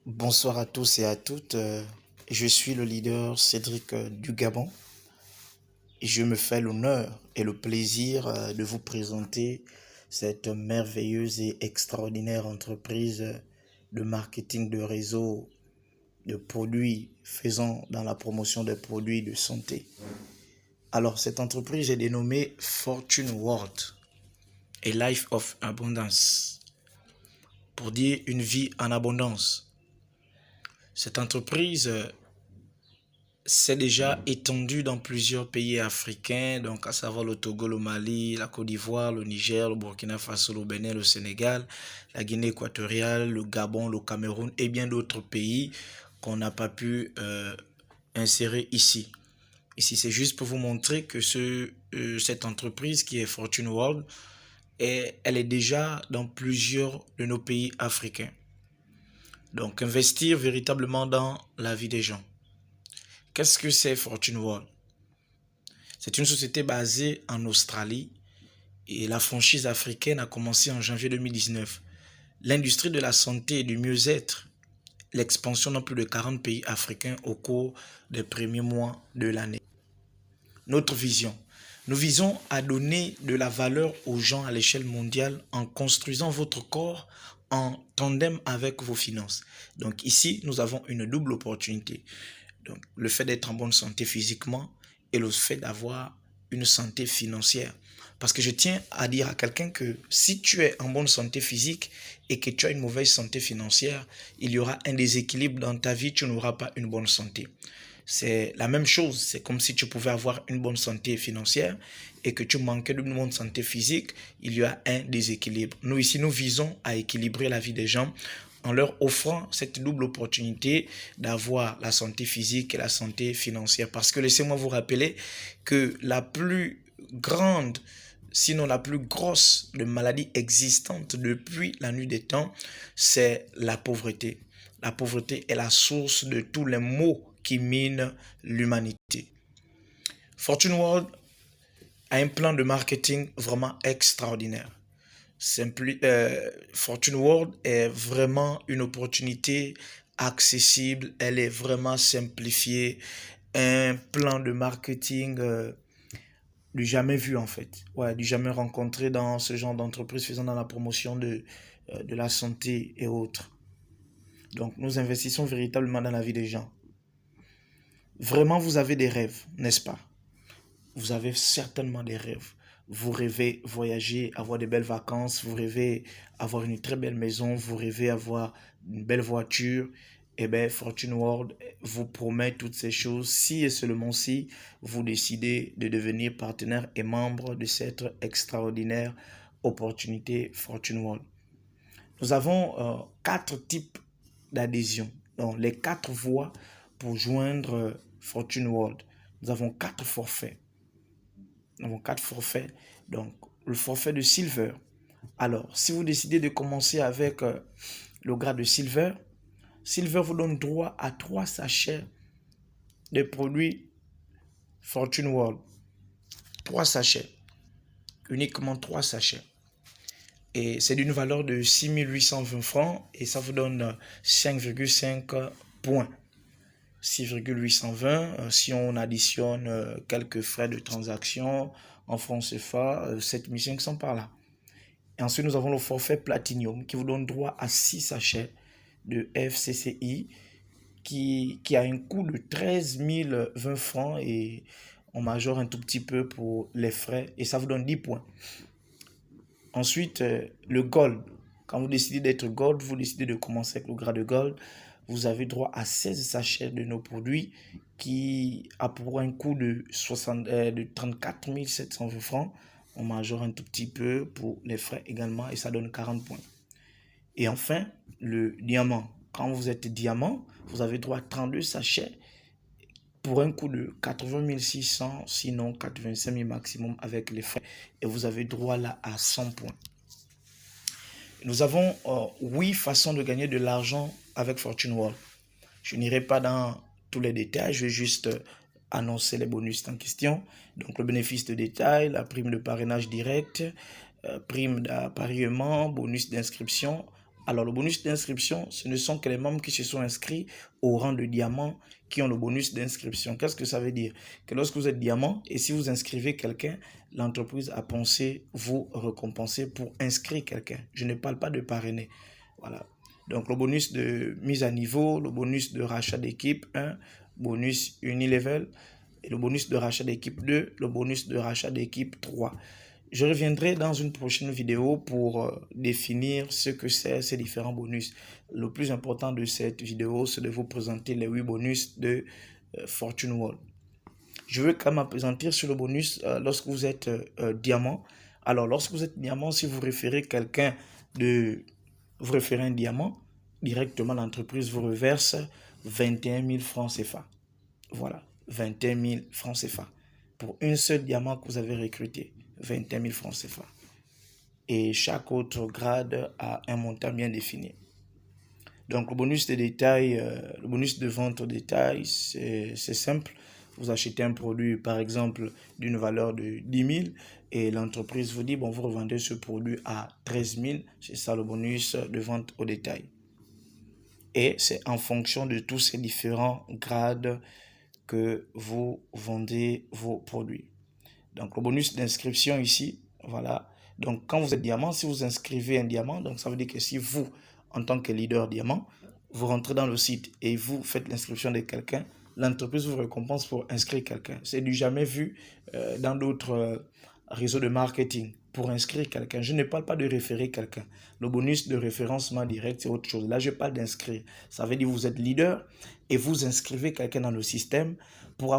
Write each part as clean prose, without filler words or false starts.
Bonsoir à tous et à toutes. Je suis le leader Cédric du Gabon et je me fais l'honneur et le plaisir de vous présenter cette merveilleuse et extraordinaire entreprise de marketing de réseau de produits faisant dans la promotion des produits de santé. Alors, cette entreprise est dénommée Fortune World et Life of Abundance pour dire une vie en abondance. Cette entreprise s'est déjà étendue dans plusieurs pays africains, donc à savoir le Togo, le Mali, la Côte d'Ivoire, le Niger, le Burkina Faso, le Bénin, le Sénégal, la Guinée équatoriale, le Gabon, le Cameroun et bien d'autres pays qu'on n'a pas pu insérer ici. Ici, c'est juste pour vous montrer que cette entreprise qui est Fortune World, elle est déjà dans plusieurs de nos pays africains. Donc, investir véritablement dans la vie des gens. Qu'est-ce que c'est Fortune World? C'est une société basée en Australie et la franchise africaine a commencé en janvier 2019. L'industrie de la santé et du mieux-être, l'expansion dans plus de 40 pays africains au cours des premiers mois de l'année. Notre vision. Nous visons à donner de la valeur aux gens à l'échelle mondiale en construisant votre corps en tandem avec vos finances. Donc ici, nous avons une double opportunité. Donc, le fait d'être en bonne santé physiquement et le fait d'avoir une santé financière. Parce que je tiens à dire à quelqu'un que si tu es en bonne santé physique et que tu as une mauvaise santé financière, il y aura un déséquilibre dans ta vie, tu n'auras pas une bonne santé. C'est la même chose, c'est comme si tu pouvais avoir une bonne santé financière et que tu manquais d'une bonne santé physique, il y a un déséquilibre. Nous ici, nous visons à équilibrer la vie des gens en leur offrant cette double opportunité d'avoir la santé physique et la santé financière. Parce que laissez-moi vous rappeler que la plus grande, sinon la plus grosse de maladies existantes depuis la nuit des temps, c'est la pauvreté. La pauvreté est la source de tous les maux qui minent l'humanité. Fortune World a un plan de marketing vraiment extraordinaire. Fortune World est vraiment une opportunité accessible, elle est vraiment simplifiée, un plan de marketing du jamais vu en fait, ouais, du jamais rencontré dans ce genre d'entreprise faisant dans la promotion de la santé et autres. Donc nous investissons véritablement dans la vie des gens. Vraiment, vous avez des rêves, n'est-ce pas? Vous avez certainement des rêves. Vous rêvez voyager, avoir de belles vacances, vous rêvez avoir une très belle maison, vous rêvez avoir une belle voiture. Eh bien, Fortune World vous promet toutes ces choses si et seulement si vous décidez de devenir partenaire et membre de cette extraordinaire opportunité Fortune World. Nous avons 4 types d'adhésion, donc les 4 voies pour joindre Fortune World. Nous avons 4 forfaits. Nous avons 4 forfaits. Donc, le forfait de Silver. Alors, si vous décidez de commencer avec le grade de Silver, Silver vous donne droit à 3 sachets de produits Fortune World. 3 sachets. Uniquement 3 sachets. Et c'est d'une valeur de 6820 francs et ça vous donne 5,5 points. 6,820 si on additionne quelques frais de transaction en francs CFA, 7500 par là. Et ensuite, nous avons le forfait Platinum qui vous donne droit à 6 sachets de FCCI qui a un coût de 13 020 francs et on majore un tout petit peu pour les frais et ça vous donne 10 points. Ensuite, le Gold. Quand vous décidez d'être Gold, vous décidez de commencer avec le grade de Gold, vous avez droit à 16 sachets de nos produits qui a pour un coût de 34 720 francs. On majore un tout petit peu pour les frais également et ça donne 40 points. Et enfin, le diamant. Quand vous êtes diamant, vous avez droit à 32 sachets pour un coût de 80 600, sinon 85 000 maximum avec les frais. Et vous avez droit là à 100 points. Nous avons 8 façons de gagner de l'argent avec Fortune World. Je n'irai pas dans tous les détails, je vais juste annoncer les bonus en question. Donc le bénéfice de détail, la prime de parrainage direct, prime d'appariement, bonus d'inscription, Alors, le bonus d'inscription, ce ne sont que les membres qui se sont inscrits au rang de diamant qui ont le bonus d'inscription. Qu'est-ce que ça veut dire? Que lorsque vous êtes diamant et si vous inscrivez quelqu'un, l'entreprise a pensé vous récompenser pour inscrire quelqu'un. Je ne parle pas de parrainer. Voilà. Donc, le bonus de mise à niveau, le bonus de rachat d'équipe 1, bonus Unilevel, et le bonus de rachat d'équipe 2, le bonus de rachat d'équipe 3. Je reviendrai dans une prochaine vidéo pour définir ce que c'est ces différents bonus. Le plus important de cette vidéo, c'est de vous présenter les 8 bonus de Fortune World. Je veux quand même présenter sur le bonus lorsque vous êtes diamant. Alors, lorsque vous êtes diamant, si vous référez quelqu'un vous référez un diamant, directement l'entreprise vous reverse 21 000 francs CFA. Voilà, 21 000 francs CFA. Pour un seul diamant que vous avez recruté, 21 000 francs CFA. Et chaque autre grade a un montant bien défini. Donc, le bonus de détail, le bonus de vente au détail, c'est simple. Vous achetez un produit, par exemple, d'une valeur de 10 000 et l'entreprise vous dit, bon, vous revendez ce produit à 13 000. C'est ça le bonus de vente au détail. Et c'est en fonction de tous ces différents grades que vous vendez vos produits. Donc, le bonus d'inscription ici, voilà. Donc, quand vous êtes diamant, si vous inscrivez un diamant, donc ça veut dire que si vous, en tant que leader diamant, vous rentrez dans le site et vous faites l'inscription de quelqu'un, l'entreprise vous récompense pour inscrire quelqu'un. C'est du jamais vu dans d'autres réseaux de marketing. Pour inscrire quelqu'un, je ne parle pas de référer quelqu'un. Le bonus de référencement direct, c'est autre chose. Là, je parle d'inscrire. Ça veut dire que vous êtes leader et vous inscrivez quelqu'un dans le système pour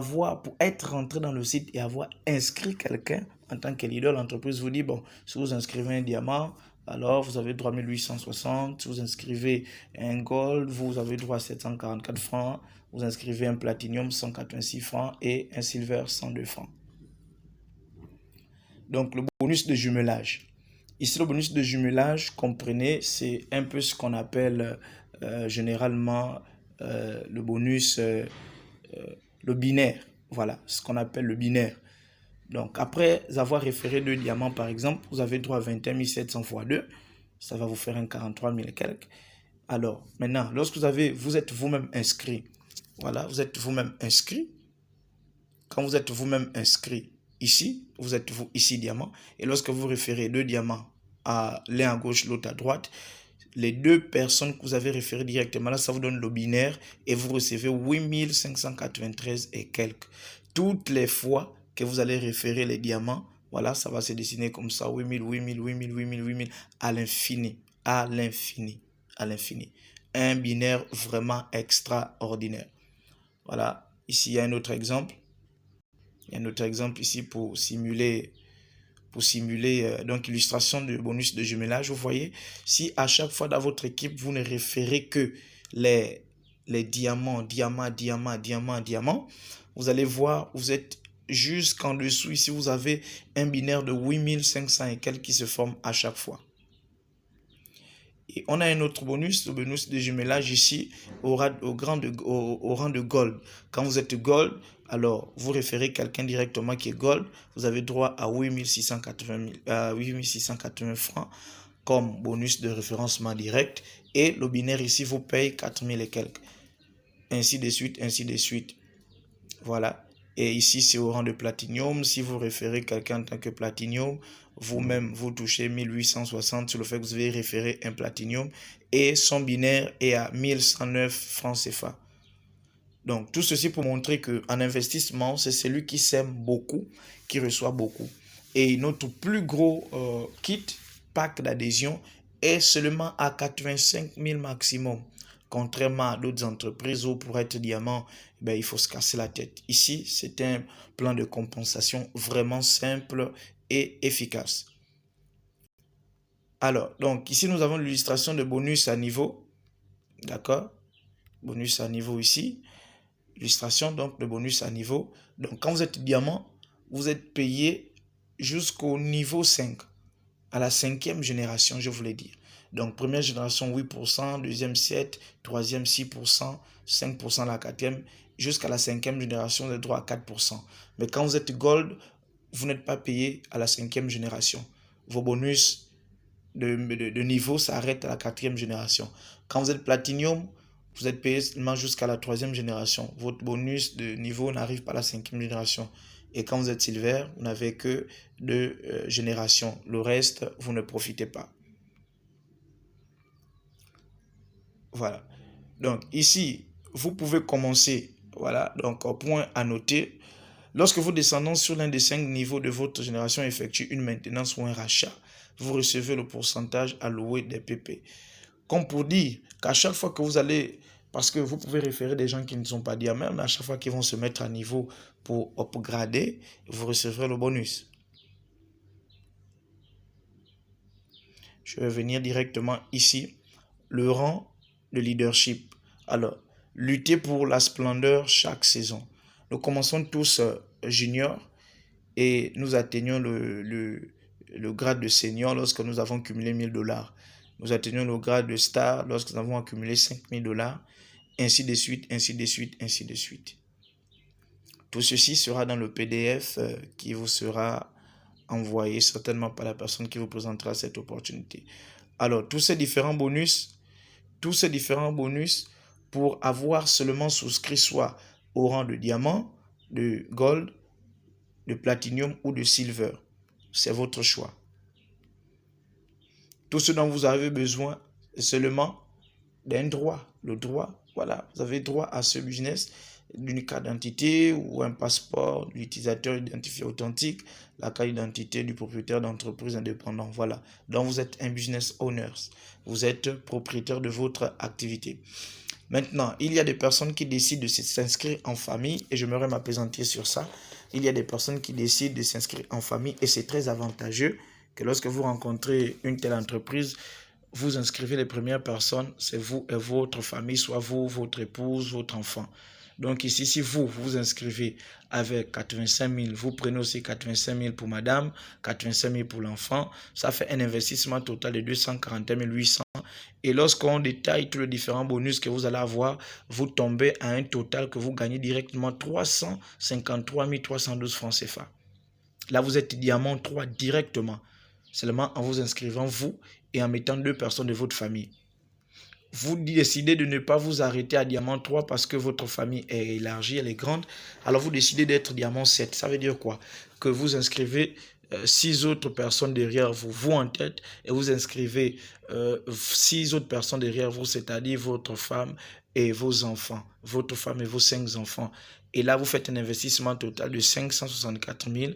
être rentré dans le site et avoir inscrit quelqu'un en tant que leader. L'entreprise vous dit, bon, si vous inscrivez un diamant, alors vous avez droit à 1860. Si vous inscrivez un gold, vous avez droit à 744 francs. Vous inscrivez un platinum, 186 francs et un silver, 102 francs. Donc, le bonus de jumelage. Ici, le bonus de jumelage, comprenez, c'est un peu ce qu'on appelle généralement le bonus, le binaire. Voilà, ce qu'on appelle le binaire. Donc, après avoir référé 2 diamants, par exemple, vous avez droit à 21 700 x 2. Ça va vous faire un 43 000 et quelques. Alors, maintenant, lorsque vous êtes vous-même inscrit, voilà, vous êtes vous-même inscrit. Quand vous êtes vous-même inscrit ici, vous êtes vous ici diamant. Et lorsque vous référez 2 diamants, l'un à gauche, l'autre à droite, les 2 personnes que vous avez référées directement, là, ça vous donne le binaire et vous recevez 8593 et quelques. Toutes les fois que vous allez référer les diamants, voilà, ça va se dessiner comme ça, 8000, 8000, 8000, 8000, 8000, à l'infini, à l'infini, à l'infini. Un binaire vraiment extraordinaire. Voilà, ici, il y a un autre exemple. Il y a un autre exemple ici pour simuler donc illustration de bonus de jumelage. Vous voyez, si à chaque fois dans votre équipe, vous ne référez que les diamants, vous allez voir, vous êtes jusqu'en dessous. Ici, vous avez un binaire de 8500 et quelques qui se forme à chaque fois. Et on a un autre bonus, le bonus de jumelage ici au rang de gold. Quand vous êtes gold, alors vous référez quelqu'un directement qui est gold, vous avez droit à 8680 francs comme bonus de référencement direct. Et le binaire ici vous paye 4000 et quelques. Ainsi de suite, ainsi de suite. Voilà. Et ici, c'est au rang de platinum. Si vous référez quelqu'un en tant que platinum, vous-même, vous touchez 1860 sur le fait que vous avez référé un platinum. Et son binaire est à 1109 francs CFA. Donc, tout ceci pour montrer qu'en investissement, c'est celui qui sème beaucoup, qui reçoit beaucoup. Et notre plus gros kit, pack d'adhésion, est seulement à 85 000 maximum. Contrairement à d'autres entreprises où pour être diamant, ben, il faut se casser la tête. Ici, c'est un plan de compensation vraiment simple et efficace. Alors, donc ici, nous avons l'illustration de bonus à niveau. D'accord? Bonus à niveau ici. Illustration donc de bonus à niveau. Donc, quand vous êtes diamant, vous êtes payé jusqu'au niveau 5. À la 5e génération, je voulais dire. Donc, première génération, 8%, deuxième 7%, troisième 6%, 5% la 4e, jusqu'à la 5e génération, vous avez droit à 4%. Mais quand vous êtes gold, vous n'êtes pas payé à la 5e génération. Vos bonus de niveau s'arrête à la 4e génération. Quand vous êtes Platinum, vous êtes payé seulement jusqu'à la 3e génération. Votre bonus de niveau n'arrive pas à la 5e génération. Et quand vous êtes Silver, vous n'avez que 2 générations. Le reste, vous ne profitez pas. Voilà. Donc ici, vous pouvez commencer. Voilà. Donc au point à noter, lorsque vos descendants sur l'un des 5 niveaux de votre génération effectuent une maintenance ou un rachat, vous recevez le pourcentage alloué des PP. Comme pour dire qu'à chaque fois que vous allez, parce que vous pouvez référer des gens qui ne sont pas diamants, mais à chaque fois qu'ils vont se mettre à niveau pour upgrader, vous recevrez le bonus. Je vais venir directement ici. Le rang de leadership. Alors, lutter pour la splendeur chaque saison. Nous commençons tous juniors et nous atteignons le grade de senior lorsque nous avons cumulé 1000 $. Nous atteignons le grade de star lorsque nous avons accumulé 5000 $, ainsi de suite, ainsi de suite, ainsi de suite. Tout ceci sera dans le PDF qui vous sera envoyé certainement par la personne qui vous présentera cette opportunité. Alors, tous ces différents bonus, pour avoir seulement souscrit soit au rang de diamant, de gold, de platinum ou de silver. C'est votre choix. Tout ce dont vous avez besoin, c'est seulement d'un droit. Le droit, voilà, vous avez droit à ce business d'une carte d'identité ou un passeport de l'utilisateur identifié authentique, la carte d'identité du propriétaire d'entreprise indépendant. Voilà, donc vous êtes un business owner, vous êtes propriétaire de votre activité. Maintenant, il y a des personnes qui décident de s'inscrire en famille et j'aimerais m'appesantir sur ça. Il y a des personnes qui décident de s'inscrire en famille et c'est très avantageux que lorsque vous rencontrez une telle entreprise, vous inscrivez les premières personnes, c'est vous et votre famille, soit vous, votre épouse, votre enfant. Donc ici, si vous vous inscrivez avec 85 000, vous prenez aussi 85 000 pour madame, 85 000 pour l'enfant, ça fait un investissement total de 241 800. Et lorsqu'on détaille tous les différents bonus que vous allez avoir, vous tombez à un total que vous gagnez directement 353 312 francs CFA. Là, vous êtes diamant 3 directement, seulement en vous inscrivant vous et en mettant 2 personnes de votre famille. Vous décidez de ne pas vous arrêter à diamant 3 parce que votre famille est élargie, elle est grande. Alors vous décidez d'être diamant 7. Ça veut dire quoi? Que vous inscrivez 6 autres personnes derrière vous, vous en tête, et vous inscrivez 6 autres personnes derrière vous, c'est-à-dire votre femme et vos enfants, votre femme et vos 5 enfants. Et là, vous faites un investissement total de 564 000.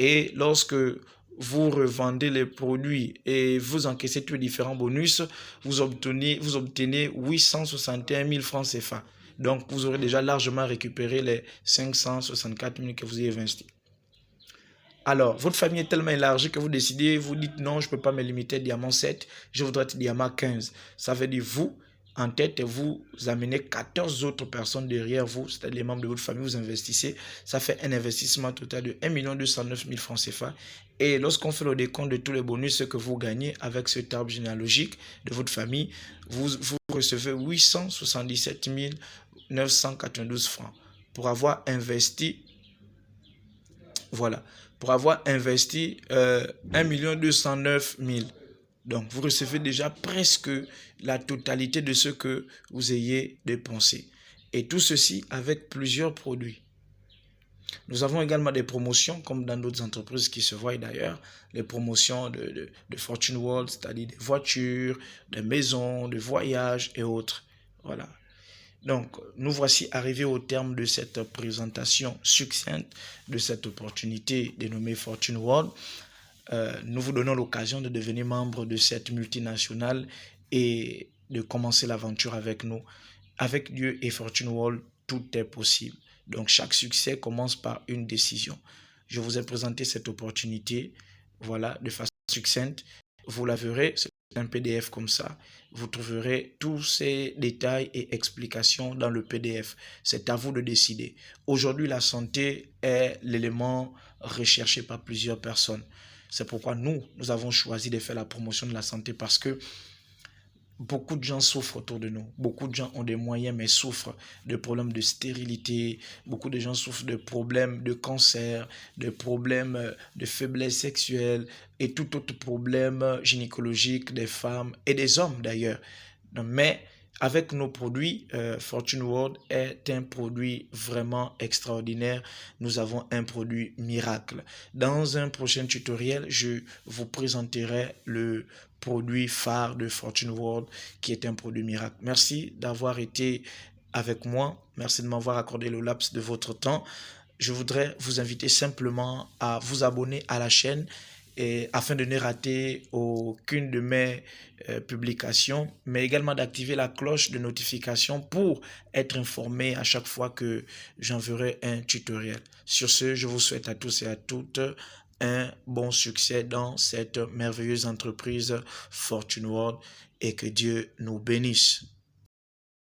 Et lorsque vous revendez les produits et vous encaissez tous les différents bonus, vous obtenez 861 000 francs CFA. Donc, vous aurez déjà largement récupéré les 564 000 que vous avez investis. Alors, votre famille est tellement élargie que vous décidez, vous dites non, je ne peux pas me limiter à diamant 7, je voudrais être diamant 15. Ça veut dire vous, en tête, vous amenez 14 autres personnes derrière vous, c'est-à-dire les membres de votre famille, vous investissez. Ça fait un investissement total de 1 209 000 francs CFA. Et lorsqu'on fait le décompte de tous les bonus que vous gagnez avec ce arbre généalogique de votre famille, vous recevez 877 992 francs pour avoir investi. Voilà, pour avoir investi 1 209 000. Donc, vous recevez déjà presque la totalité de ce que vous ayez dépensé. Et tout ceci avec plusieurs produits. Nous avons également des promotions, comme dans d'autres entreprises qui se voient d'ailleurs, les promotions de Fortune World, c'est-à-dire des voitures, des maisons, des voyages et autres. Voilà. Donc, nous voici arrivés au terme de cette présentation succincte de cette opportunité dénommée Fortune World. Nous vous donnons l'occasion de devenir membre de cette multinationale et de commencer l'aventure avec nous. Avec Dieu et Fortune World, tout est possible. Donc, chaque succès commence par une décision. Je vous ai présenté cette opportunité, voilà, de façon succincte. Vous la verrez, c'est un PDF comme ça. Vous trouverez tous ces détails et explications dans le PDF. C'est à vous de décider. Aujourd'hui, la santé est l'élément recherché par plusieurs personnes. C'est pourquoi nous avons choisi de faire la promotion de la santé parce que beaucoup de gens souffrent autour de nous. Beaucoup de gens ont des moyens mais souffrent de problèmes de stérilité. Beaucoup de gens souffrent de problèmes de cancer, de problèmes de faiblesse sexuelle et tout autre problème gynécologique des femmes et des hommes d'ailleurs. Mais avec nos produits, Fortune World est un produit vraiment extraordinaire. Nous avons un produit miracle. Dans un prochain tutoriel, je vous présenterai le produit phare de Fortune World qui est un produit miracle. Merci d'avoir été avec moi. Merci de m'avoir accordé le laps de votre temps. Je voudrais vous inviter simplement à vous abonner à la chaîne et afin de ne rater aucune de mes publications, mais également d'activer la cloche de notification pour être informé à chaque fois que j'enverrai un tutoriel. Sur ce, je vous souhaite à tous et à toutes un bon succès dans cette merveilleuse entreprise Fortune World et que Dieu nous bénisse.